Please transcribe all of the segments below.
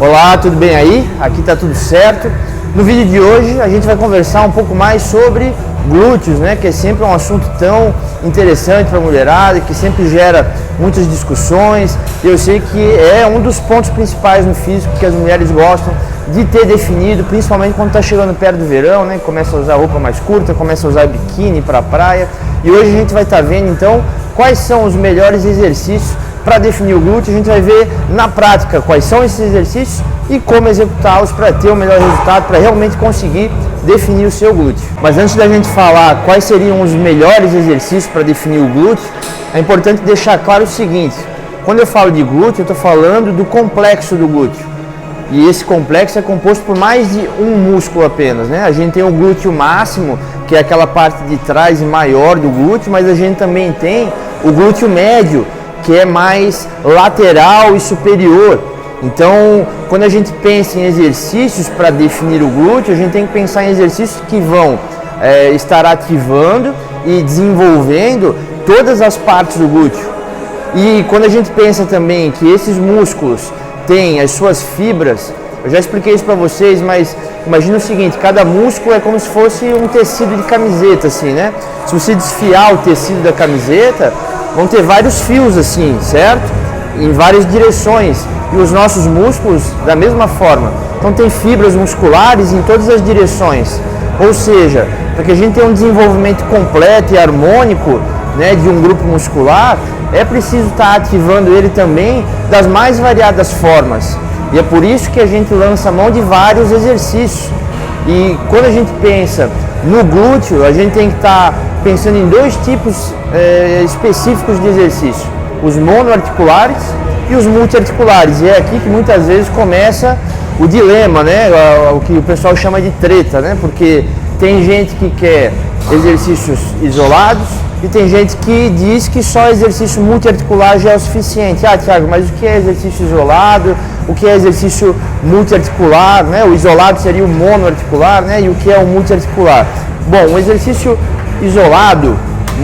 Olá, tudo bem aí? Aqui tá tudo certo. No vídeo de hoje a gente vai conversar um pouco mais sobre glúteos, né? Que é sempre um assunto tão interessante para a mulherada, que sempre gera muitas discussões. Eu sei que é um dos pontos principais no físico que as mulheres gostam de ter definido, principalmente quando está chegando perto do verão, né? Começa a usar roupa mais curta, começa a usar biquíni para a praia. E hoje a gente vai estar vendo então quais são os melhores exercícios para definir o glúteo. A gente vai ver na prática quais são esses exercícios e como executá-los para ter o melhor resultado, para realmente conseguir definir o seu glúteo. Mas antes da gente falar quais seriam os melhores exercícios para definir o glúteo, é importante deixar claro o seguinte: quando eu falo de glúteo, eu estou falando do complexo do glúteo. E esse complexo é composto por mais de um músculo apenas, né? A gente tem o glúteo máximo, que é aquela parte de trás e maior do glúteo, mas a gente também tem o glúteo médio, que é mais lateral e superior. Então, quando a gente pensa em exercícios para definir o glúteo, a gente tem que pensar em exercícios que vão estar ativando e desenvolvendo todas as partes do glúteo. E quando a gente pensa também que esses músculos têm as suas fibras, eu já expliquei isso para vocês, mas imagina o seguinte: cada músculo é como se fosse um tecido de camiseta, assim, né? Se você desfiar o tecido da camiseta, vão ter vários fios assim, certo? Em várias direções. E os nossos músculos da mesma forma. Então tem fibras musculares em todas as direções. Ou seja, para que a gente tenha um desenvolvimento completo e harmônico, né, de um grupo muscular, é preciso estar ativando ele também das mais variadas formas. E é por isso que a gente lança mão de vários exercícios. E quando a gente pensa no glúteo, a gente tem que estar pensando em dois tipos específicos de exercício: os monoarticulares e os multiarticulares. E é aqui que muitas vezes começa o dilema, né? O que o pessoal chama de treta, né? Porque tem gente que quer exercícios isolados e tem gente que diz que só exercício multiarticular já é o suficiente. Ah, Thiago, mas o que é exercício isolado? O que é exercício multiarticular, né? O isolado seria o monoarticular, né? E o que é o multiarticular? Bom, o exercício isolado,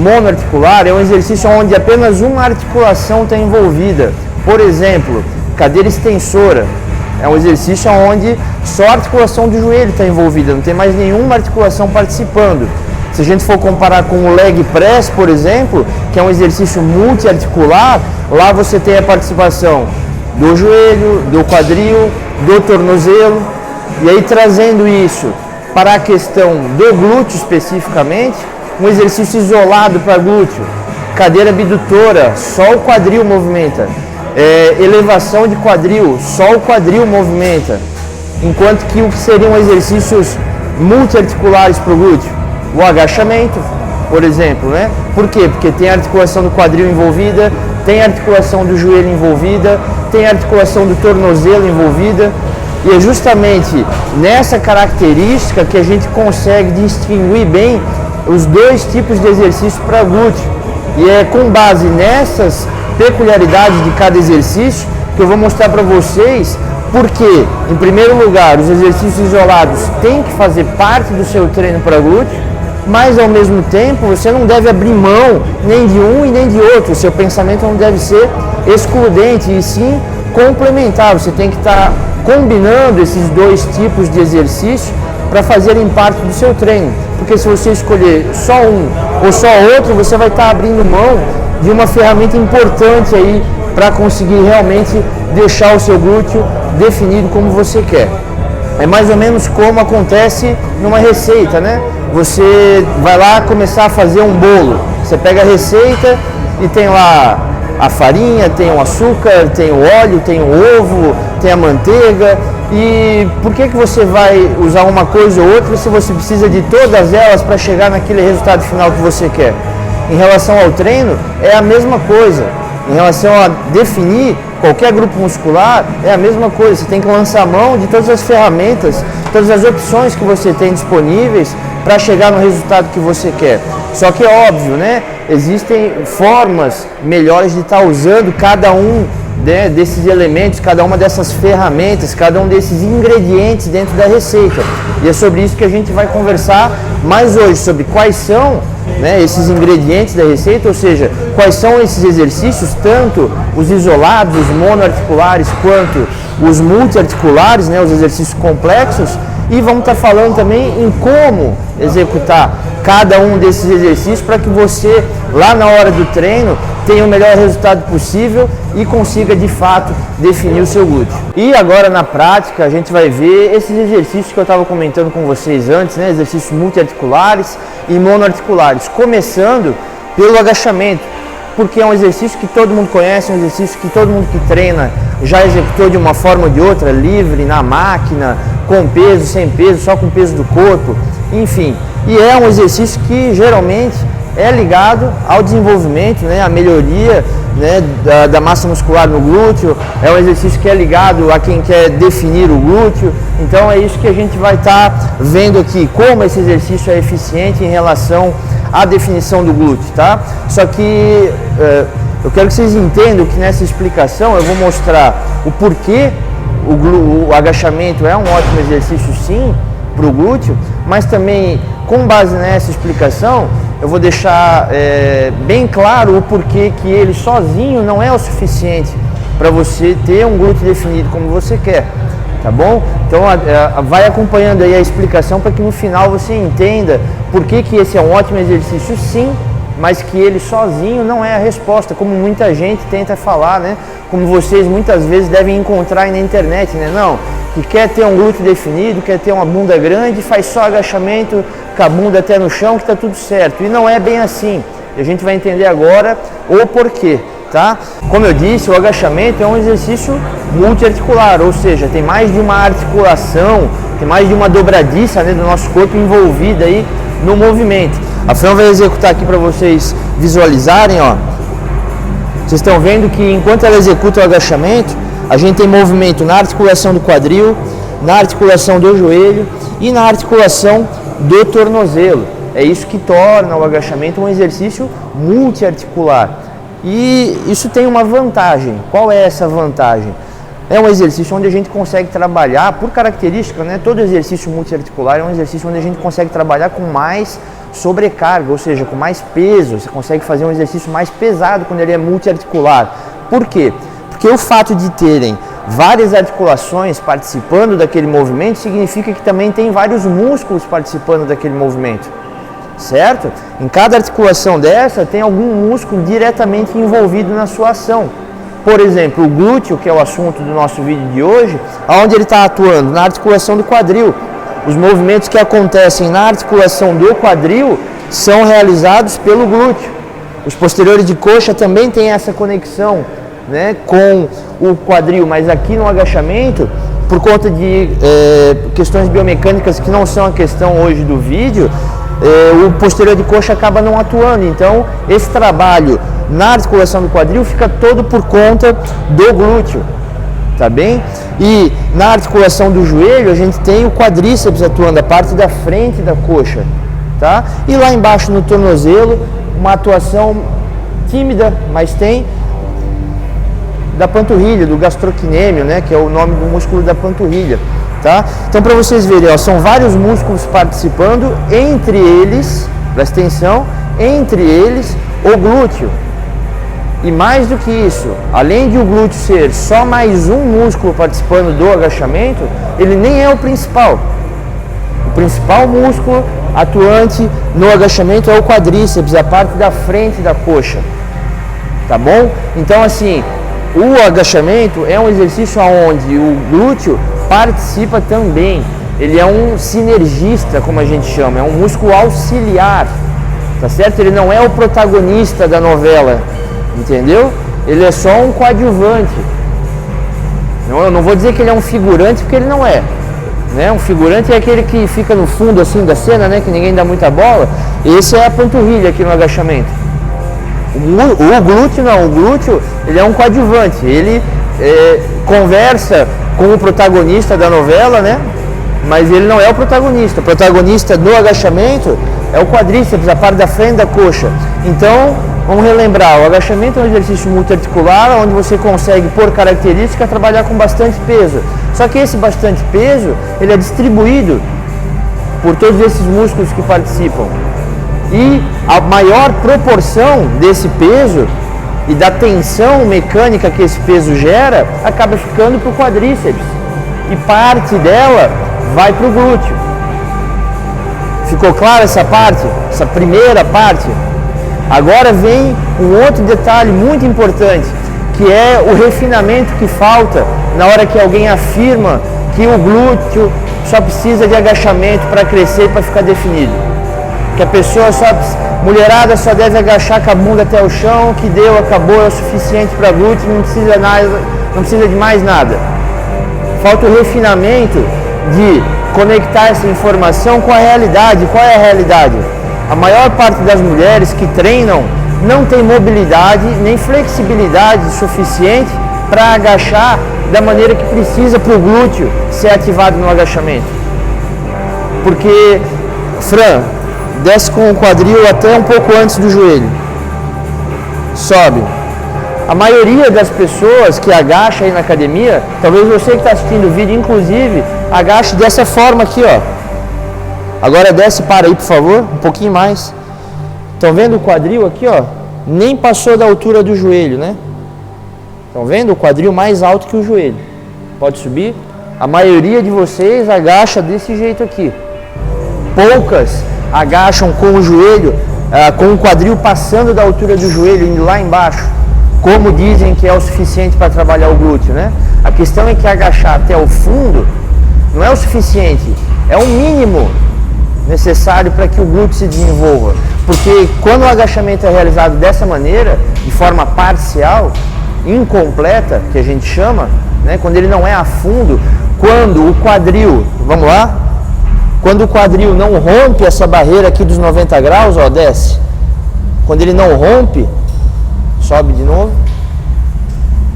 monoarticular, é um exercício onde apenas uma articulação está envolvida. Por exemplo, cadeira extensora é um exercício onde só a articulação do joelho está envolvida, não tem mais nenhuma articulação participando. Se a gente for comparar com o leg press, por exemplo, que é um exercício multiarticular, lá você tem a participação do joelho, do quadril, do tornozelo. E aí, trazendo isso para a questão do glúteo especificamente, um exercício isolado para glúteo: cadeira abdutora, só o quadril movimenta. Elevação de quadril, só o quadril movimenta. Enquanto que o que seriam exercícios multiarticulares para o glúteo? O agachamento, por exemplo, né? Por quê? Porque tem a articulação do quadril envolvida, tem a articulação do joelho envolvida, tem a articulação do tornozelo envolvida. E é justamente nessa característica que a gente consegue distinguir bem os dois tipos de exercício para glúteo. E é com base nessas peculiaridades de cada exercício que eu vou mostrar para vocês porque, em primeiro lugar, os exercícios isolados têm que fazer parte do seu treino para glúteo, mas ao mesmo tempo você não deve abrir mão nem de um e nem de outro. O seu pensamento não deve ser excludente e sim complementar. Você tem que estar combinando esses dois tipos de exercício para fazerem parte do seu treino, porque se você escolher só um ou só outro, você vai estar abrindo mão de uma ferramenta importante aí para conseguir realmente deixar o seu glúteo definido como você quer. É mais ou menos como acontece numa receita, né? Você vai lá começar a fazer um bolo, você pega a receita e tem lá a farinha, tem o açúcar, tem o óleo, tem o ovo, tem a manteiga. E por que você vai usar uma coisa ou outra se você precisa de todas elas para chegar naquele resultado final que você quer? Em relação ao treino, é a mesma coisa. Em relação a definir qualquer grupo muscular, é a mesma coisa. Você tem que lançar mão de todas as ferramentas, todas as opções que você tem disponíveis para chegar no resultado que você quer. Só que é óbvio, né? Existem formas melhores de estar usando cada um desses elementos, cada uma dessas ferramentas, cada um desses ingredientes dentro da receita. E é sobre isso que a gente vai conversar mais hoje, sobre quais são, né, esses ingredientes da receita, ou seja, quais são esses exercícios, tanto os isolados, os monoarticulares, quanto os multiarticulares, né, os exercícios complexos, e vamos estar falando também em como executar cada um desses exercícios para que você, lá na hora do treino, tenha o melhor resultado possível e consiga de fato definir o seu glúteo. E agora na prática a gente vai ver esses exercícios que eu estava comentando com vocês antes, né? Exercícios multiarticulares e monoarticulares, começando pelo agachamento, porque é um exercício que todo mundo conhece, é um exercício que todo mundo que treina já executou de uma forma ou de outra, livre, na máquina, com peso, sem peso, só com o peso do corpo, enfim. E é um exercício que geralmente é ligado ao desenvolvimento, né, à melhoria, né, da massa muscular no glúteo, é um exercício que é ligado a quem quer definir o glúteo. Então é isso que a gente vai estar vendo aqui, como esse exercício é eficiente em relação à definição do glúteo, tá? Só que eu quero que vocês entendam que nessa explicação eu vou mostrar o porquê o agachamento é um ótimo exercício sim para o glúteo, mas também com base nessa explicação eu vou deixar bem claro o porquê que ele sozinho não é o suficiente para você ter um glúteo definido como você quer, tá bom? Então vai acompanhando aí a explicação para que no final você entenda por que esse é um ótimo exercício sim, mas que ele sozinho não é a resposta, como muita gente tenta falar, né? Como vocês muitas vezes devem encontrar aí na internet, né? Não, que quer ter um glúteo definido, quer ter uma bunda grande, faz só agachamento com a bunda até no chão que está tudo certo. E não é bem assim. E a gente vai entender agora o porquê, tá? Como eu disse, o agachamento é um exercício multiarticular, ou seja, tem mais de uma articulação, tem mais de uma dobradiça, né, do nosso corpo envolvida aí no movimento. A Fran vai executar aqui para vocês visualizarem, ó. Vocês estão vendo que enquanto ela executa o agachamento, a gente tem movimento na articulação do quadril, na articulação do joelho e na articulação do tornozelo. É isso que torna o agachamento um exercício multiarticular. E isso tem uma vantagem. Qual é essa vantagem? É um exercício onde a gente consegue trabalhar, por característica, né? Todo exercício multiarticular é um exercício onde a gente consegue trabalhar com mais sobrecarga, ou seja, com mais peso. Você consegue fazer um exercício mais pesado quando ele é multiarticular. Por quê? Porque o fato de terem várias articulações participando daquele movimento significa que também tem vários músculos participando daquele movimento, certo? Em cada articulação dessa tem algum músculo diretamente envolvido na sua ação. Por exemplo, o glúteo, que é o assunto do nosso vídeo de hoje, onde ele está atuando? Na articulação do quadril. Os movimentos que acontecem na articulação do quadril são realizados pelo glúteo. Os posteriores de coxa também têm essa conexão, né, com o quadril, mas aqui no agachamento, por conta de questões biomecânicas que não são a questão hoje do vídeo, o posterior de coxa acaba não atuando. Então, esse trabalho na articulação do quadril fica todo por conta do glúteo, tá bem? E na articulação do joelho a gente tem o quadríceps atuando, a parte da frente da coxa, tá? E lá embaixo no tornozelo, uma atuação tímida, mas tem da panturrilha, do gastrocnêmio, né, que é o nome do músculo da panturrilha, tá? Então, para vocês verem, ó, são vários músculos participando, entre eles, presta atenção, entre eles o glúteo. E mais do que isso, além de o glúteo ser só mais um músculo participando do agachamento, ele nem é o principal. O principal músculo atuante no agachamento é o quadríceps, a parte da frente da coxa, tá bom? Então, assim, o agachamento é um exercício onde o glúteo participa também. Ele é um sinergista, como a gente chama, é um músculo auxiliar, tá certo? Ele não é o protagonista da novela, entendeu? Ele é só um coadjuvante. Eu não vou dizer que ele é um figurante, porque ele não é, né? Um figurante é aquele que fica no fundo assim da cena, né? Que ninguém dá muita bola. Esse é a panturrilha aqui no agachamento. O glúteo não, o glúteo ele é um coadjuvante, ele conversa com o protagonista da novela, né? Mas ele não é o protagonista. O protagonista do agachamento é o quadríceps, a parte da frente da coxa. Então, Vamos relembrar, o agachamento é um exercício multiarticular, onde você consegue, por característica, trabalhar com bastante peso. Só que esse bastante peso, ele é distribuído por todos esses músculos que participam. E a maior proporção desse peso e da tensão mecânica que esse peso gera, acaba ficando para o quadríceps. E parte dela vai para o glúteo. Ficou clara essa parte? Essa primeira parte? Agora vem um outro detalhe muito importante, que é o refinamento que falta na hora que alguém afirma que o glúteo só precisa de agachamento para crescer e para ficar definido. Que a pessoa mulherada só deve agachar com a bunda até o chão, que deu, acabou, é o suficiente para glúteo, não precisa de mais nada. Falta o refinamento de conectar essa informação com a realidade. Qual é a realidade? A maior parte das mulheres que treinam não tem mobilidade nem flexibilidade suficiente para agachar da maneira que precisa para o glúteo ser ativado no agachamento. Porque, Fran, desce com o quadril até um pouco antes do joelho. Sobe. A maioria das pessoas que agacha aí na academia, talvez você que está assistindo o vídeo, inclusive, agache dessa forma aqui, ó. Agora desce, para aí, por favor, um pouquinho mais. Estão vendo o quadril aqui, ó? Nem passou da altura do joelho, né? Estão vendo o quadril mais alto que o joelho? Pode subir? A maioria de vocês agacha desse jeito aqui. Poucas agacham com o joelho, com o quadril passando da altura do joelho, indo lá embaixo, como dizem que é o suficiente para trabalhar o glúteo, né? A questão é que agachar até o fundo não é o suficiente, é o mínimo necessário para que o glúteo se desenvolva. Porque quando o agachamento é realizado dessa maneira, de forma parcial, incompleta, que a gente chama, né? Quando ele não é a fundo, quando o quadril, vamos lá? Quando o quadril não rompe essa barreira aqui dos 90 graus, ó, desce. Quando ele não rompe, sobe de novo.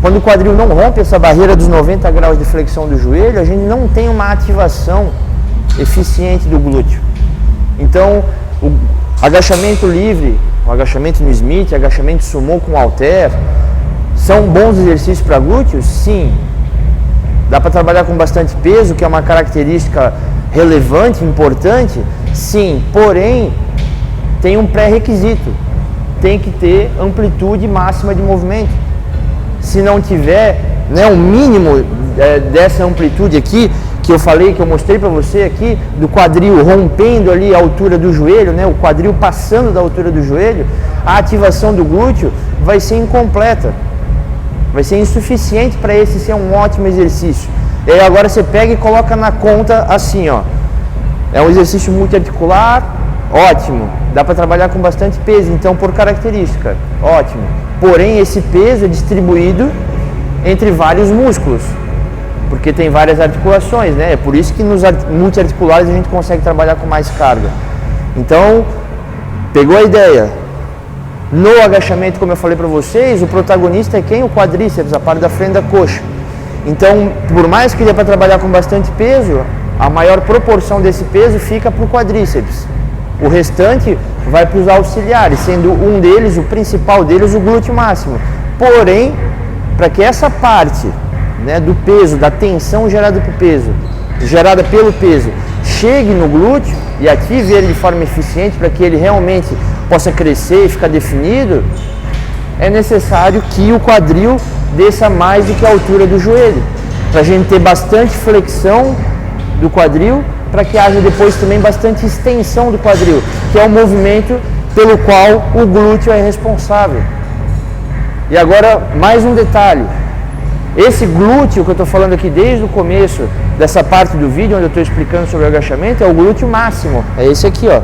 Quando o quadril não rompe essa barreira dos 90 graus de flexão do joelho, a gente não tem uma ativação eficiente do glúteo. Então, o agachamento livre, o agachamento no Smith, agachamento sumô com halter, são bons exercícios para glúteos? Sim. Dá para trabalhar com bastante peso, que é uma característica relevante, importante? Sim. Porém, tem um pré-requisito. Tem que ter amplitude máxima de movimento. Se não tiver, né, o mínimo dessa amplitude aqui, que eu falei, que eu mostrei para você aqui, do quadril rompendo ali a altura do joelho, né, o quadril passando da altura do joelho, a ativação do glúteo vai ser incompleta. Vai ser insuficiente para esse ser um ótimo exercício. E aí agora você pega e coloca na conta assim, ó. É um exercício multiarticular, ótimo. Dá para trabalhar com bastante peso, então por característica, ótimo. Porém, esse peso é distribuído entre vários músculos, porque tem várias articulações, né? É por isso que nos multiarticulares a gente consegue trabalhar com mais carga. Então, pegou a ideia? No agachamento, como eu falei para vocês, o protagonista é quem? O quadríceps, a parte da frente da coxa. Então, por mais que dê para trabalhar com bastante peso, a maior proporção desse peso fica para o quadríceps. O restante vai para os auxiliares, sendo um deles, o principal deles, o glúteo máximo. Porém, para que essa parte, né, do peso, da tensão gerada pelo peso, chegue no glúteo e ative ele de forma eficiente para que ele realmente possa crescer e ficar definido, é necessário que o quadril desça mais do que a altura do joelho, para a gente ter bastante flexão do quadril, para que haja depois também bastante extensão do quadril, que é o movimento pelo qual o glúteo é responsável. E agora, mais um detalhe. Esse glúteo que eu estou falando aqui desde o começo dessa parte do vídeo, onde eu estou explicando sobre o agachamento, é o glúteo máximo. É esse aqui, ó.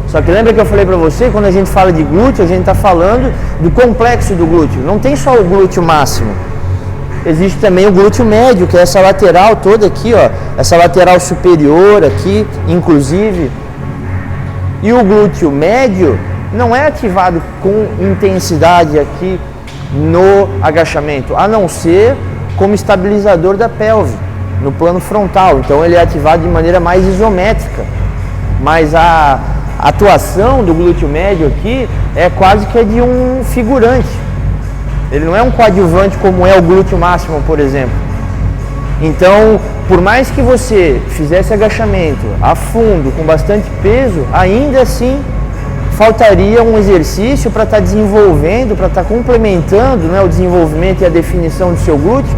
Só que lembra que eu falei para você, quando a gente fala de glúteo, a gente está falando do complexo do glúteo. Não tem só o glúteo máximo. Existe também o glúteo médio, que é essa lateral toda aqui, ó. Essa lateral superior aqui, inclusive. E o glúteo médio não é ativado com intensidade aqui no agachamento, a não ser como estabilizador da pelve, no plano frontal. Então ele é ativado de maneira mais isométrica. Mas a atuação do glúteo médio aqui é quase que de um figurante. Ele não é um coadjuvante como é o glúteo máximo, por exemplo. Então, por mais que você fizesse agachamento a fundo, com bastante peso, ainda assim faltaria um exercício para estar desenvolvendo, para estar complementando, né, o desenvolvimento e a definição do seu glúteo,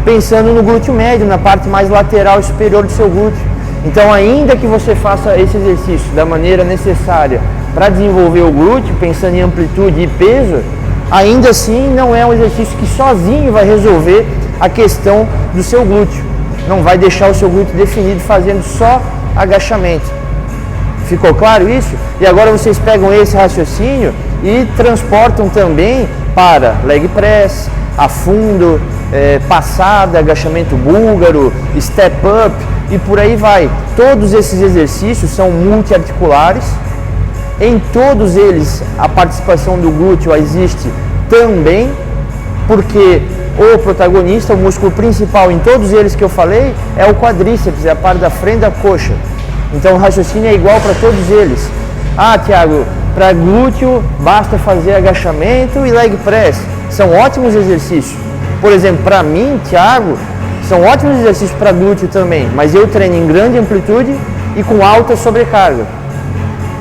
pensando no glúteo médio, na parte mais lateral e superior do seu glúteo. Então, ainda que você faça esse exercício da maneira necessária para desenvolver o glúteo, pensando em amplitude e peso, ainda assim não é um exercício que sozinho vai resolver a questão do seu glúteo. Não vai deixar o seu glúteo definido fazendo só agachamento. Ficou claro isso? E agora vocês pegam esse raciocínio e transportam também para leg press, a fundo, passada, agachamento búlgaro, step up e por aí vai. Todos esses exercícios são multiarticulares. Em todos eles a participação do glúteo existe também, porque o protagonista, o músculo principal em todos eles que eu falei, é o quadríceps, é a parte da frente da coxa. Então o raciocínio é igual para todos eles. Ah, Thiago, para glúteo basta fazer agachamento e leg press. São ótimos exercícios. Por exemplo, para mim, Thiago, são ótimos exercícios para glúteo também, mas eu treino em grande amplitude e com alta sobrecarga.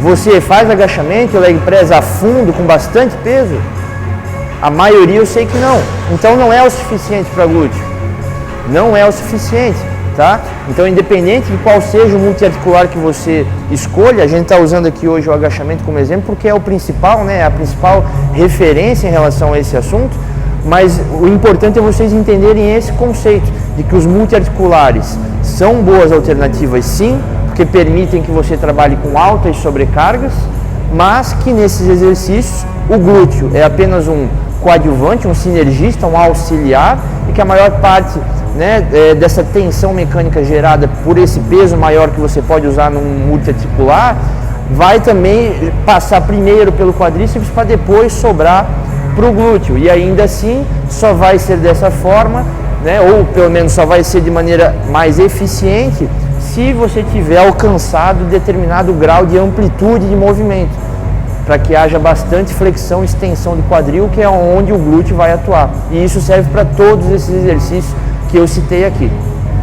Você faz agachamento e leg press a fundo, com bastante peso? A maioria eu sei que não. Então não é o suficiente para glúteo. Não é o suficiente. Tá? Então, independente de qual seja o multiarticular que você escolha, a gente está usando aqui hoje o agachamento como exemplo porque é o principal, né? A principal referência em relação a esse assunto, mas o importante é vocês entenderem esse conceito de que os multiarticulares são boas alternativas sim, porque permitem que você trabalhe com altas sobrecargas, mas que nesses exercícios o glúteo é apenas um coadjuvante, um sinergista, um auxiliar, e que a maior parte, né, dessa tensão mecânica gerada por esse peso maior que você pode usar num multiarticular vai também passar primeiro pelo quadríceps para depois sobrar para o glúteo, e ainda assim só vai ser dessa forma, né, ou pelo menos só vai ser de maneira mais eficiente se você tiver alcançado determinado grau de amplitude de movimento, para que haja bastante flexão e extensão do quadril, que é onde o glúteo vai atuar. E isso serve para todos esses exercícios que eu citei aqui.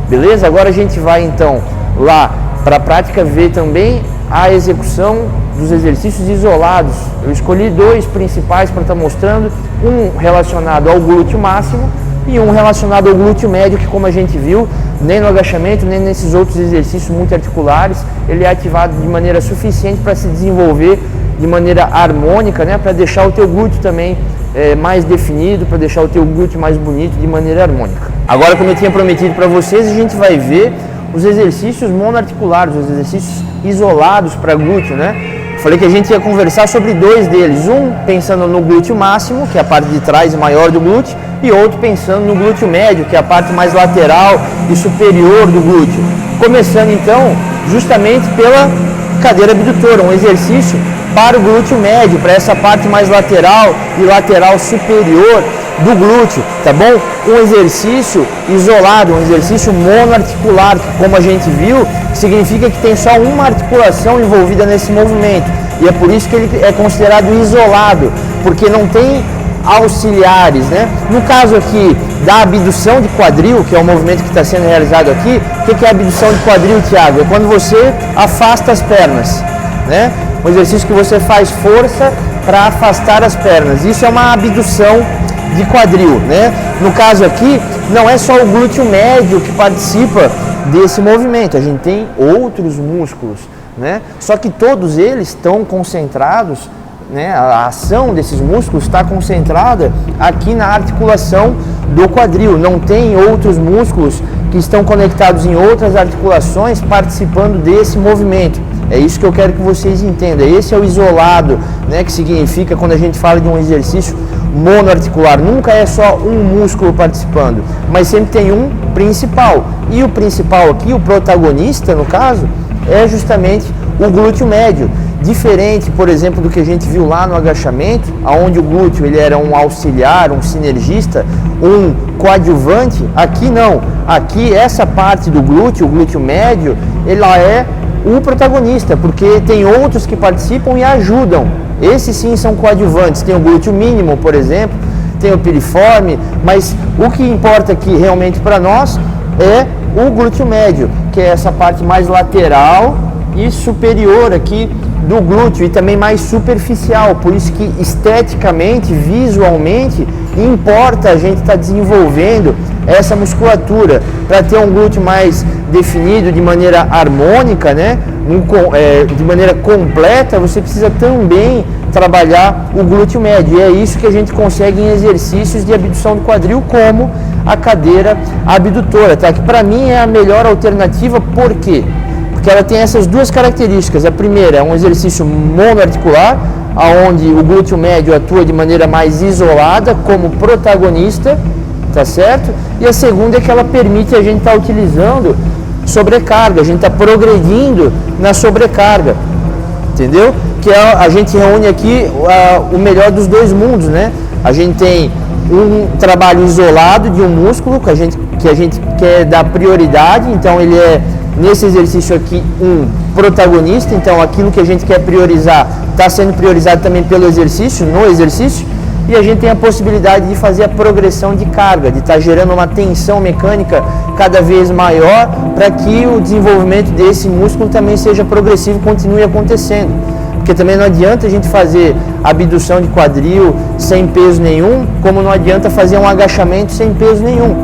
Beleza? Agora a gente vai então lá para a prática ver também a execução dos exercícios isolados. Eu escolhi dois principais para estar mostrando, um relacionado ao glúteo máximo e um relacionado ao glúteo médio, que como a gente viu, nem no agachamento, nem nesses outros exercícios multiarticulares, ele é ativado de maneira suficiente para se desenvolver de maneira harmônica, né, para deixar o teu glúteo também mais definido, para deixar o teu glúteo mais bonito de maneira harmônica. Agora, como eu tinha prometido para vocês, a gente vai ver os exercícios monoarticulares, os exercícios isolados para glúteo, né? Falei que a gente ia conversar sobre dois deles, um pensando no glúteo máximo, que é a parte de trás e maior do glúteo, e outro pensando no glúteo médio, que é a parte mais lateral e superior do glúteo. Começando então justamente pela cadeira abdutora, um exercício para o glúteo médio, para essa parte mais lateral e lateral superior do glúteo, tá bom? Um exercício isolado, um exercício monoarticular, que, como a gente viu, significa que tem só uma articulação envolvida nesse movimento, e é por isso que ele é considerado isolado, porque não tem auxiliares, né? No caso aqui da abdução de quadril, que é o movimento que está sendo realizado aqui, o que é a abdução de quadril, Thiago? É quando você afasta as pernas, né? Um exercício que você faz força para afastar as pernas. Isso é uma abdução de quadril, né? No caso aqui, não é só o glúteo médio que participa desse movimento, a gente tem outros músculos, né? Só que todos eles estão concentrados, né? A ação desses músculos está concentrada aqui na articulação do quadril, não tem outros músculos que estão conectados em outras articulações participando desse movimento. É isso que eu quero que vocês entendam. Esse é o isolado, né, que significa quando a gente fala de um exercício monoarticular. Nunca é só um músculo participando, mas sempre tem um principal. E o principal aqui, o protagonista no caso, é justamente o glúteo médio. Diferente, por exemplo, do que a gente viu lá no agachamento, onde o glúteo ele era um auxiliar, um sinergista, um coadjuvante. Aqui não. Aqui essa parte do glúteo, o glúteo médio, ela é o protagonista, porque tem outros que participam e ajudam. Esses sim são coadjuvantes. Tem o glúteo mínimo, por exemplo, tem o piriforme, mas o que importa aqui realmente para nós é o glúteo médio, que é essa parte mais lateral e superior aqui do glúteo e também mais superficial. Por isso que esteticamente, visualmente, importa a gente estar desenvolvendo essa musculatura para ter um glúteo mais definido de maneira harmônica, né? De maneira completa. Você precisa também trabalhar o glúteo médio, e é isso que a gente consegue em exercícios de abdução do quadril, como a cadeira abdutora, tá? Que para mim é a melhor alternativa. Por quê? Porque ela tem essas duas características. A primeira é um exercício monoarticular, onde o glúteo médio atua de maneira mais isolada como protagonista, tá certo? E a segunda é que ela permite a gente estar utilizando sobrecarga, a gente está progredindo na sobrecarga, entendeu? Que a gente reúne aqui o melhor dos dois mundos, né? A gente tem um trabalho isolado de um músculo que a gente quer dar prioridade, então ele é, nesse exercício aqui, um protagonista. Então aquilo que a gente quer priorizar está sendo priorizado também pelo exercício, no exercício, e a gente tem a possibilidade de fazer a progressão de carga, de estar gerando uma tensão mecânica cada vez maior para que o desenvolvimento desse músculo também seja progressivo e continue acontecendo. Porque também não adianta a gente fazer abdução de quadril sem peso nenhum, como não adianta fazer um agachamento sem peso nenhum.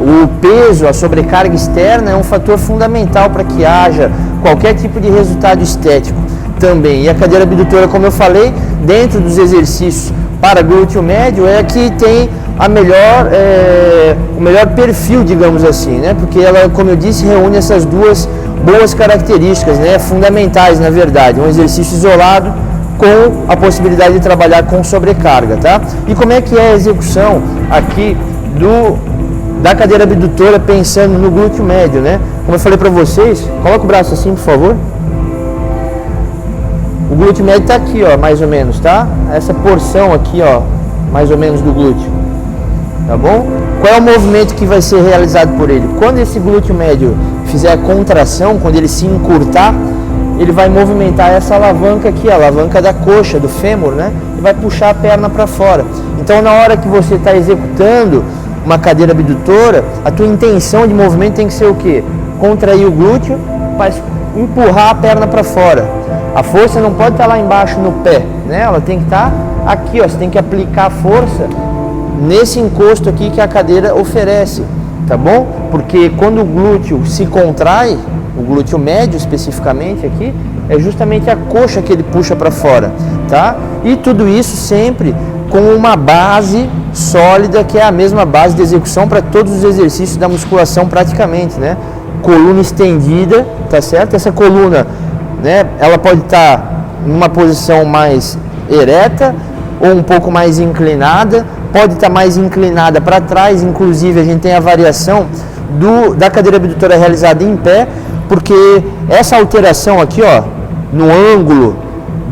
O peso, a sobrecarga externa é um fator fundamental para que haja qualquer tipo de resultado estético também. E a cadeira abdutora, como eu falei, dentro dos exercícios para glúteo médio, é a que tem o melhor perfil, digamos assim, né? Porque ela, como eu disse, reúne essas duas boas características, né? Fundamentais, na verdade. Um exercício isolado com a possibilidade de trabalhar com sobrecarga, tá? E como é que é a execução aqui da cadeira abdutora pensando no glúteo médio, né? Como eu falei para vocês, coloca o braço assim, por favor. O glúteo médio está aqui, ó, mais ou menos, tá? Essa porção aqui, ó, mais ou menos do glúteo, tá bom? Qual é o movimento que vai ser realizado por ele? Quando esse glúteo médio fizer a contração, quando ele se encurtar, ele vai movimentar essa alavanca aqui, a alavanca da coxa, do fêmur, né? E vai puxar a perna para fora. Então, na hora que você está executando uma cadeira abdutora, a tua intenção de movimento tem que ser o quê? Contrair o glúteo, mas empurrar a perna para fora. A força não pode estar lá embaixo no pé, né? Ela tem que estar aqui, ó. Você tem que aplicar a força nesse encosto aqui que a cadeira oferece, tá bom? Porque quando o glúteo se contrai, o glúteo médio especificamente aqui, é justamente a coxa que ele puxa para fora, tá? E tudo isso sempre com uma base sólida, que é a mesma base de execução para todos os exercícios da musculação praticamente, né? Coluna estendida, tá certo? Essa coluna, né, ela pode estar em uma posição mais ereta ou um pouco mais inclinada, pode estar mais inclinada para trás. Inclusive a gente tem a variação da cadeira abdutora realizada em pé, porque essa alteração aqui, ó, no ângulo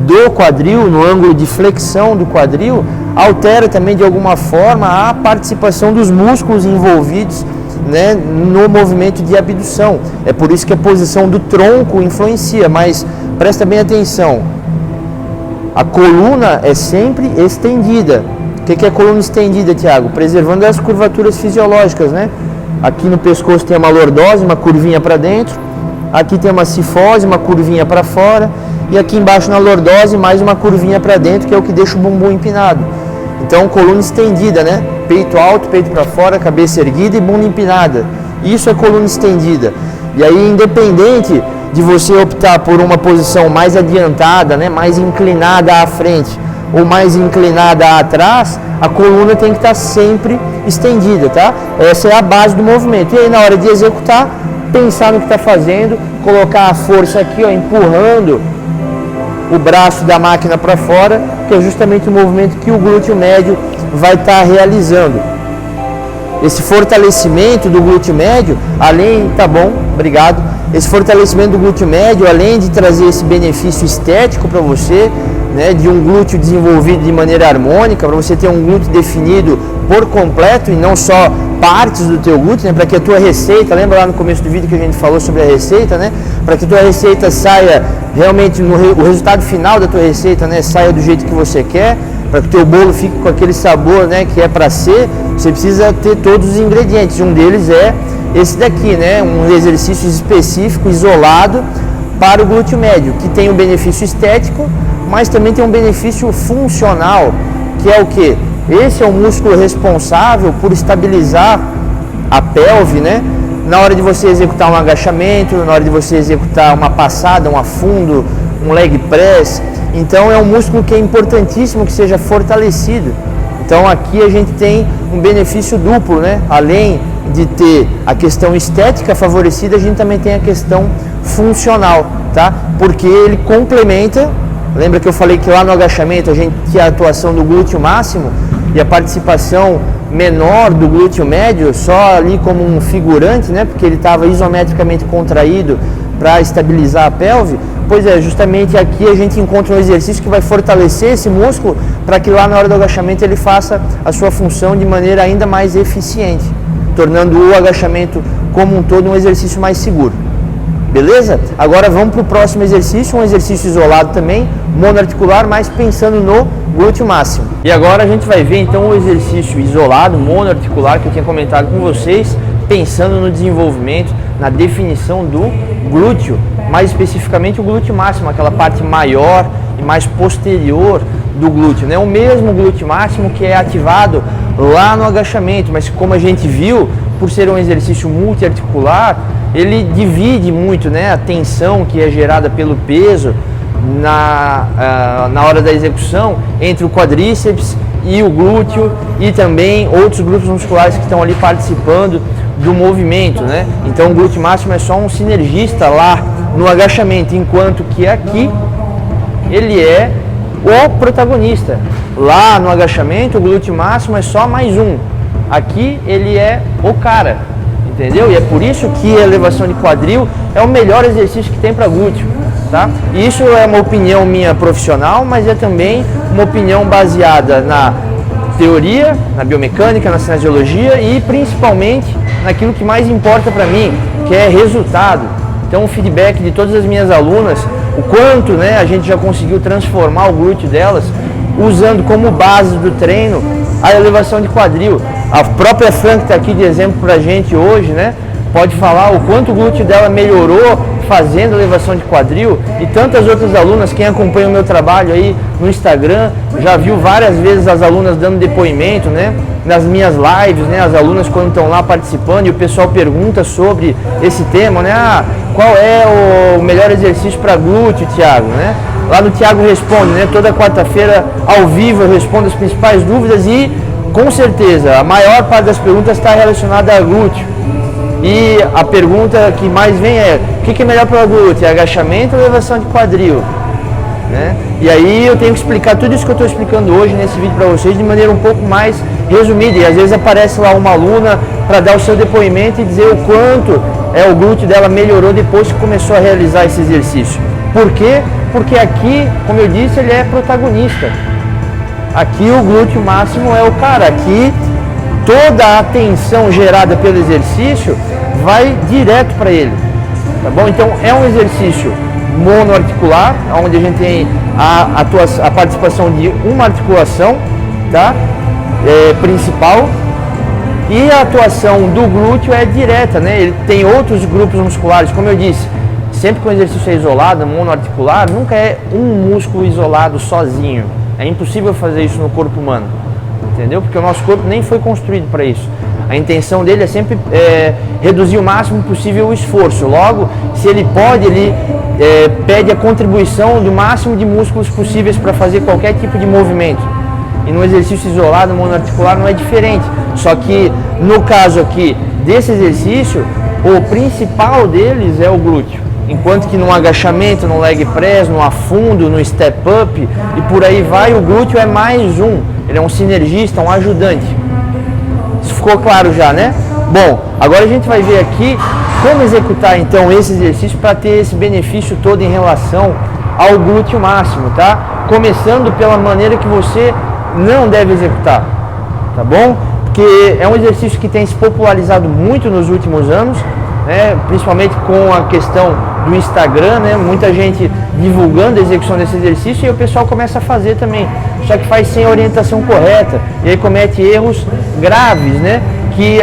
do quadril, no ângulo de flexão do quadril, altera também de alguma forma a participação dos músculos envolvidos, né, no movimento de abdução. É por isso que a posição do tronco influencia, mas presta bem atenção, a coluna é sempre estendida. O que é coluna estendida, Thiago? Preservando as curvaturas fisiológicas, né? Aqui no pescoço tem uma lordose, uma curvinha para dentro, aqui tem uma cifose, uma curvinha para fora, e aqui embaixo na lordose mais uma curvinha para dentro, que é o que deixa o bumbum empinado. Então, coluna estendida, né? Peito alto, peito para fora, cabeça erguida e bunda empinada. Isso é coluna estendida. E aí, independente de você optar por uma posição mais adiantada, né? Mais inclinada à frente ou mais inclinada atrás, a coluna tem que estar sempre estendida, tá? Essa é a base do movimento. E aí, na hora de executar, pensar no que está fazendo, colocar a força aqui, ó, empurrando o braço da máquina para fora, que é justamente o movimento que o glúteo médio vai estar realizando. Esse fortalecimento do glúteo médio, além, tá bom, obrigado. Esse fortalecimento do glúteo médio, além de trazer esse benefício estético para você, né, de um glúteo desenvolvido de maneira harmônica, para você ter um glúteo definido por completo e não só partes do teu glúteo, né, para que a tua receita, lembra lá no começo do vídeo que a gente falou sobre a receita, né, para que a tua receita saia realmente, o resultado final da tua receita, né, saia do jeito que você quer, para que o teu bolo fique com aquele sabor, né, que é para ser, você precisa ter todos os ingredientes. Um deles é esse daqui, né, um exercício específico, isolado para o glúteo médio, que tem um benefício estético, mas também tem um benefício funcional, que é o que? Esse é o músculo responsável por estabilizar a pelve, né? Na hora de você executar um agachamento, na hora de você executar uma passada, um afundo, um leg press. Então é um músculo que é importantíssimo que seja fortalecido. Então aqui a gente tem um benefício duplo, né? Além de ter a questão estética favorecida, a gente também tem a questão funcional, tá? Porque ele complementa. Lembra que eu falei que lá no agachamento a gente tinha a atuação do glúteo máximo e a participação menor do glúteo médio só ali como um figurante, né? Porque ele estava isometricamente contraído para estabilizar a pelve. Pois é, justamente aqui a gente encontra um exercício que vai fortalecer esse músculo para que lá na hora do agachamento ele faça a sua função de maneira ainda mais eficiente, tornando o agachamento como um todo um exercício mais seguro. Beleza? Agora vamos para o próximo exercício, um exercício isolado também, monoarticular, mas pensando no glúteo máximo. E agora a gente vai ver então o exercício isolado, monoarticular, que eu tinha comentado com vocês, pensando no desenvolvimento, na definição do glúteo, mais especificamente o glúteo máximo, aquela parte maior e mais posterior do glúteo, né? O mesmo glúteo máximo que é ativado lá no agachamento, mas como a gente viu, por ser um exercício multiarticular, ele divide muito, né, a tensão que é gerada pelo peso na hora da execução entre o quadríceps e o glúteo e também outros grupos musculares que estão ali participando do movimento, né? Então o glúteo máximo é só um sinergista lá no agachamento, enquanto que aqui ele é o protagonista. Lá no agachamento o glúteo máximo é só mais um. Aqui ele é o cara, entendeu? E é por isso que a elevação de quadril é o melhor exercício que tem para glúteo, tá? E isso é uma opinião minha profissional, mas é também uma opinião baseada na teoria, na biomecânica, na cinesiologia e principalmente naquilo que mais importa para mim, que é resultado. Então o feedback de todas as minhas alunas, o quanto, né, a gente já conseguiu transformar o glúteo delas usando como base do treino a elevação de quadril. A própria Fran que está aqui de exemplo para a gente hoje, né, pode falar o quanto o glúteo dela melhorou fazendo elevação de quadril, e tantas outras alunas, quem acompanha o meu trabalho aí no Instagram, já viu várias vezes as alunas dando depoimento, né, nas minhas lives, né, as alunas quando estão lá participando e o pessoal pergunta sobre esse tema, né, qual é o melhor exercício para glúteo, Thiago, né? Lá no Thiago Responde, né, toda quarta-feira ao vivo eu respondo as principais dúvidas e com certeza a maior parte das perguntas está relacionada a glúteo. E a pergunta que mais vem é: o que é melhor para o glúteo? Agachamento ou elevação de quadril? Né? E aí eu tenho que explicar tudo isso que eu estou explicando hoje nesse vídeo para vocês de maneira um pouco mais resumida. E às vezes aparece lá uma aluna para dar o seu depoimento e dizer o quanto o glúteo dela melhorou depois que começou a realizar esse exercício. Por quê? Porque aqui, como eu disse, ele é protagonista. Aqui o glúteo máximo é o cara. Aqui toda a tensão gerada pelo exercício vai direto para ele, tá bom? Então é um exercício monoarticular, onde a gente tem a participação de uma articulação, tá? Principal, e a atuação do glúteo é direta, né? Ele tem outros grupos musculares, como eu disse, sempre que o exercício é isolado, monoarticular, nunca é um músculo isolado sozinho. É impossível fazer isso no corpo humano, entendeu? Porque o nosso corpo nem foi construído para isso. A intenção dele é sempre reduzir o máximo possível o esforço. Logo, se ele pode, ele pede a contribuição do máximo de músculos possíveis para fazer qualquer tipo de movimento. E no exercício isolado, monoarticular, não é diferente. Só que no caso aqui desse exercício, o principal deles é o glúteo. Enquanto que no agachamento, no leg press, no afundo, no step up e por aí vai, o glúteo é mais um. Ele é um sinergista, um ajudante. Isso ficou claro já, né? Bom, agora a gente vai ver aqui como executar então esse exercício para ter esse benefício todo em relação ao glúteo máximo, tá? Começando pela maneira que você não deve executar, tá bom? porque é um exercício que tem se popularizado muito nos últimos anos, né? Principalmente com a questão do Instagram, né? Muita gente divulgando a execução desse exercício e o pessoal começa a fazer também, só que faz sem a orientação correta e aí comete erros graves, né? Que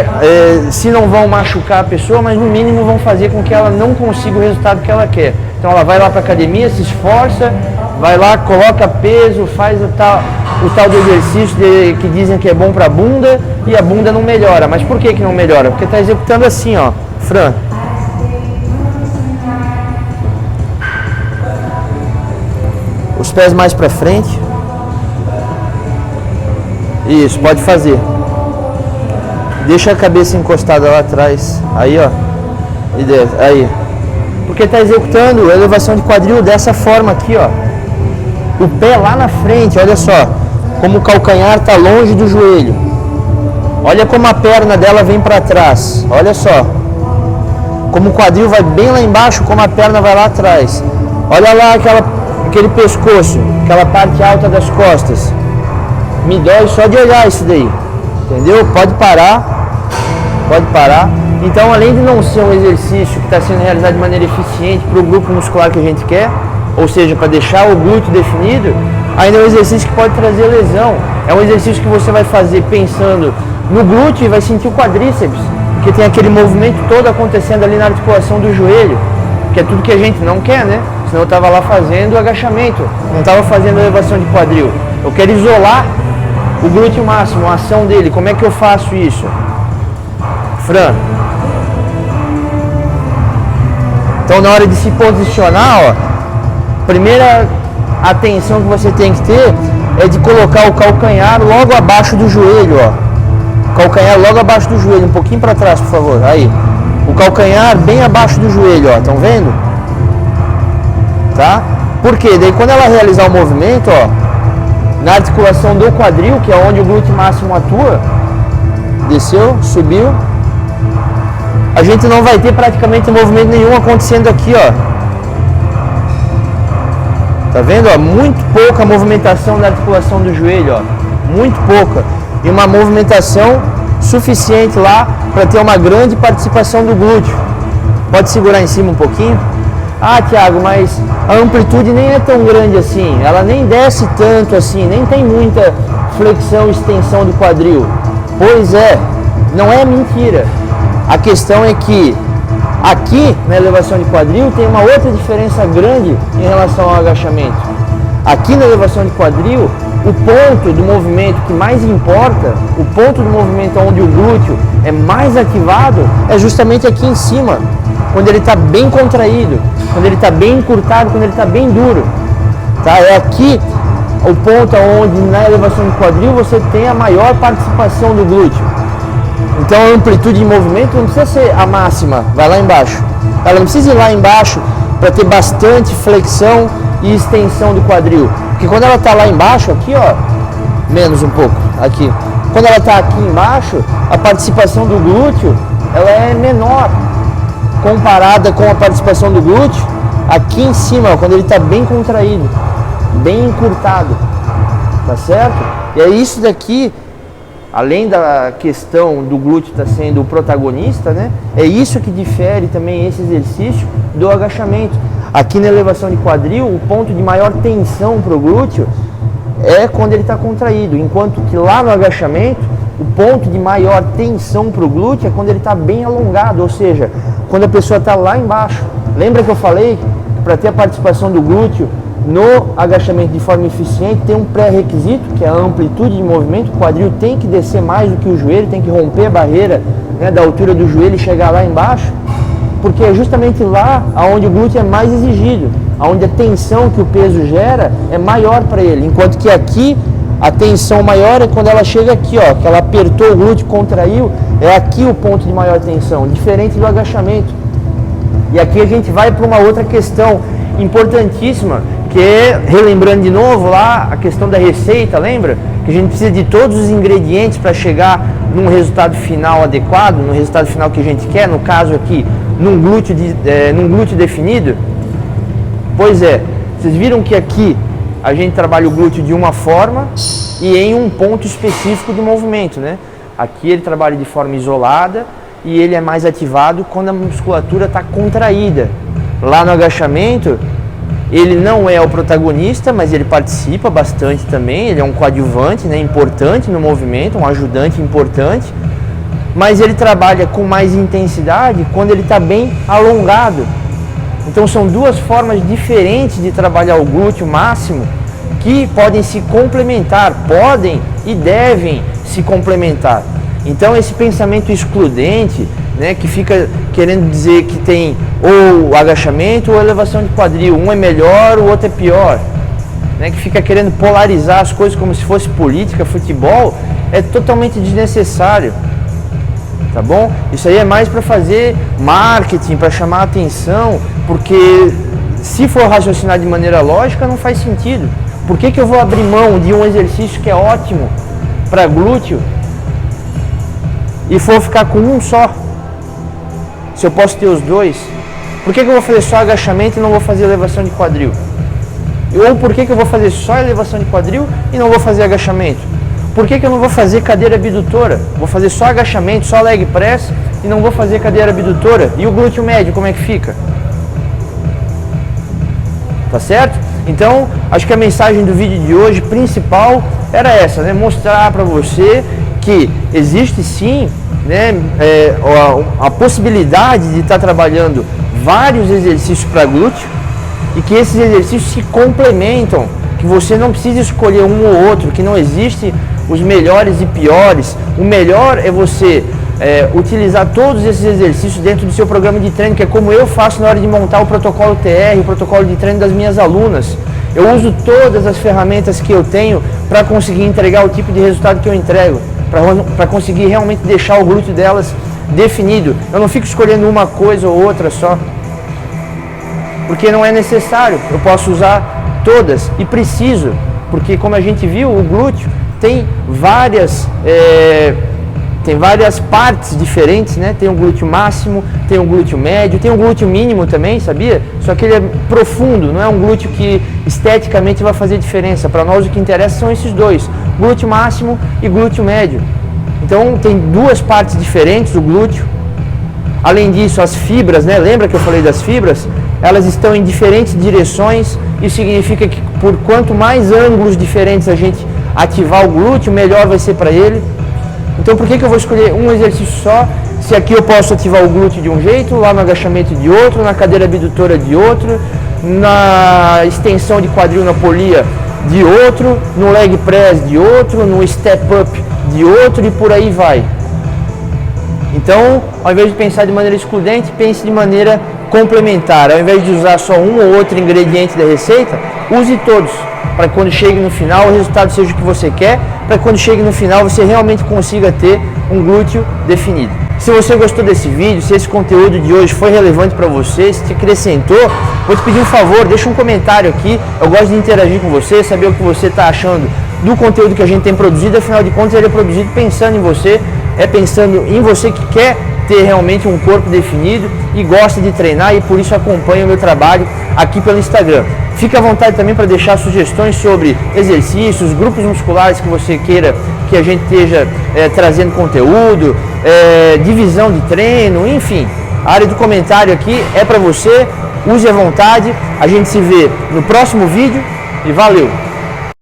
se não vão machucar a pessoa, mas no mínimo vão fazer com que ela não consiga o resultado que ela quer. Então ela vai lá para a academia, se esforça, vai lá, coloca peso, faz o tal do exercício que dizem que é bom para a bunda e a bunda não melhora. Mas por que não melhora? Porque está executando assim, ó, Fran. Os pés mais para frente. Isso, pode fazer. Deixa a cabeça encostada lá atrás. Aí, ó. E desce. Aí. Porque está executando a elevação de quadril dessa forma aqui, ó. O pé lá na frente, olha só. Como o calcanhar está longe do joelho. Olha como a perna dela vem para trás. Olha só. Como o quadril vai bem lá embaixo, como a perna vai lá atrás. Olha lá aquele pescoço, aquela parte alta das costas. Me dói só de olhar isso daí. Entendeu? Pode parar. Pode parar. Então, além de não ser um exercício que está sendo realizado de maneira eficiente para o grupo muscular que a gente quer, ou seja, para deixar o glúteo definido, ainda é um exercício que pode trazer lesão. É um exercício que você vai fazer pensando no glúteo e vai sentir o quadríceps, porque tem aquele movimento todo acontecendo ali na articulação do joelho, que é tudo que a gente não quer, né? Senão eu estava lá fazendo o agachamento, não estava fazendo a elevação de quadril. Eu quero isolar o glúteo máximo, a ação dele. Como é que eu faço isso? Fran. Então, na hora de se posicionar, ó, primeira atenção que você tem que ter é de colocar o calcanhar logo abaixo do joelho, ó. Calcanhar logo abaixo do joelho, um pouquinho para trás, por favor. Aí. O calcanhar bem abaixo do joelho, ó. Estão vendo? Tá? Por quê? Daí quando ela realizar o movimento, ó, na articulação do quadril, que é onde o glúteo máximo atua, desceu, subiu, a gente não vai ter praticamente movimento nenhum acontecendo aqui, ó. Tá vendo, ó? Muito pouca movimentação na articulação do joelho, ó. Muito pouca. E uma movimentação suficiente lá para ter uma grande participação do glúteo. Pode segurar em cima um pouquinho? Ah, Thiago, mas a amplitude nem é tão grande assim. Ela nem desce tanto assim, nem tem muita flexão e extensão do quadril. Pois é, não é mentira. A questão é que aqui na elevação de quadril tem uma outra diferença grande em relação ao agachamento. Aqui na elevação de quadril, o ponto do movimento que mais importa, o ponto do movimento onde o glúteo é mais ativado, é justamente aqui em cima, quando ele está bem contraído, quando ele está bem encurtado, quando ele está bem duro. Tá? É aqui o ponto onde na elevação de quadril você tem a maior participação do glúteo. Então a amplitude de movimento não precisa ser a máxima, vai lá embaixo. Ela não precisa ir lá embaixo para ter bastante flexão e extensão do quadril. Porque quando ela está lá embaixo, aqui ó, menos um pouco, aqui. Quando ela está aqui embaixo, a participação do glúteo, ela é menor comparada com a participação do glúteo aqui em cima, ó, quando ele está bem contraído, bem encurtado, tá certo? E é isso daqui, além da questão do glúteo estar sendo o protagonista, né? É isso que difere também esse exercício do agachamento. Aqui na elevação de quadril, o ponto de maior tensão para o glúteo é quando ele está contraído, enquanto que lá no agachamento, o ponto de maior tensão para o glúteo é quando ele está bem alongado, ou seja, quando a pessoa está lá embaixo. Lembra que eu falei que para ter a participação do glúteo no agachamento de forma eficiente tem um pré-requisito, que é a amplitude de movimento. O quadril tem que descer mais do que o joelho, tem que romper a barreira, né, da altura do joelho e chegar lá embaixo, porque é justamente lá onde o glúteo é mais exigido, onde a tensão que o peso gera é maior para ele, enquanto que aqui a tensão maior é quando ela chega aqui, ó, que ela apertou o glúteo, contraiu, é aqui o ponto de maior tensão, diferente do agachamento. E aqui a gente vai para uma outra questão importantíssima, que é, relembrando de novo lá, a questão da receita, lembra? Que a gente precisa de todos os ingredientes para chegar num resultado final adequado, no resultado final que a gente quer, no caso aqui, num glúteo definido. Pois é, vocês viram que aqui a gente trabalha o glúteo de uma forma e em um ponto específico do movimento, né? Aqui ele trabalha de forma isolada e ele é mais ativado quando a musculatura está contraída. Lá no agachamento, ele não é o protagonista, mas ele participa bastante também, ele é um coadjuvante, né, importante no movimento, um ajudante importante, mas ele trabalha com mais intensidade quando ele está bem alongado. Então são duas formas diferentes de trabalhar o glúteo máximo que podem se complementar, podem e devem se complementar. Então esse pensamento excludente, né, que fica querendo dizer que tem ou agachamento ou elevação de quadril, um é melhor, o outro é pior, né, que fica querendo polarizar as coisas como se fosse política, futebol, é totalmente desnecessário, tá bom? Isso aí é mais para fazer marketing, para chamar a atenção, porque se for raciocinar de maneira lógica não faz sentido. Por que eu vou abrir mão de um exercício que é ótimo para glúteo e for ficar com um só, se eu posso ter os dois? Por que eu vou fazer só agachamento e não vou fazer elevação de quadril? Ou por que eu vou fazer só elevação de quadril e não vou fazer agachamento? Por que eu não vou fazer cadeira abdutora? Vou fazer só agachamento, só leg press e não vou fazer cadeira abdutora? E o glúteo médio, como é que fica? Tá certo? Então, acho que a mensagem do vídeo de hoje principal era essa, né? Mostrar para você que existe sim, né, a possibilidade de estar trabalhando vários exercícios para glúteo e que esses exercícios se complementam, que você não precisa escolher um ou outro, que não existe os melhores e piores. O melhor é você utilizar todos esses exercícios dentro do seu programa de treino, que é como eu faço na hora de montar o protocolo TR, o protocolo de treino das minhas alunas. Eu uso todas as ferramentas que eu tenho para conseguir entregar o tipo de resultado que eu entrego, para conseguir realmente deixar o glúteo delas definido. Eu não fico escolhendo uma coisa ou outra só, porque não é necessário. Eu posso usar todas e preciso, porque como a gente viu, o glúteo tem várias partes diferentes, né? Tem o glúteo máximo, tem o glúteo médio, tem o glúteo mínimo também, sabia? Só que ele é profundo, não é um glúteo que esteticamente vai fazer diferença. Para nós o que interessa são esses dois, glúteo máximo e glúteo médio. Então tem duas partes diferentes do glúteo. Além disso, as fibras, né? Lembra que eu falei das fibras? Elas estão em diferentes direções. Isso significa que por quanto mais ângulos diferentes a gente ativar o glúteo, melhor vai ser para ele. Então por que eu vou escolher um exercício só, se aqui eu posso ativar o glúteo de um jeito, lá no agachamento de outro, na cadeira abdutora de outro, na extensão de quadril na polia de outro, no leg press de outro, no step up de outro e por aí vai. Então, ao invés de pensar de maneira excludente, pense de maneira complementar. Ao invés de usar só um ou outro ingrediente da receita, use todos, para que quando chegue no final o resultado seja o que você quer, para que quando chegue no final você realmente consiga ter um glúteo definido. Se você gostou desse vídeo, se esse conteúdo de hoje foi relevante para você, se te acrescentou, vou te pedir um favor, deixa um comentário aqui. Eu gosto de interagir com você, saber o que você está achando do conteúdo que a gente tem produzido. Afinal de contas, ele é produzido pensando em você, pensando em você que quer ter realmente um corpo definido e gosta de treinar e por isso acompanha o meu trabalho aqui pelo Instagram. Fique à vontade também para deixar sugestões sobre exercícios, grupos musculares que você queira que a gente esteja trazendo conteúdo, divisão de treino, enfim. A área do comentário aqui é para você, use à vontade. A gente se vê no próximo vídeo e valeu!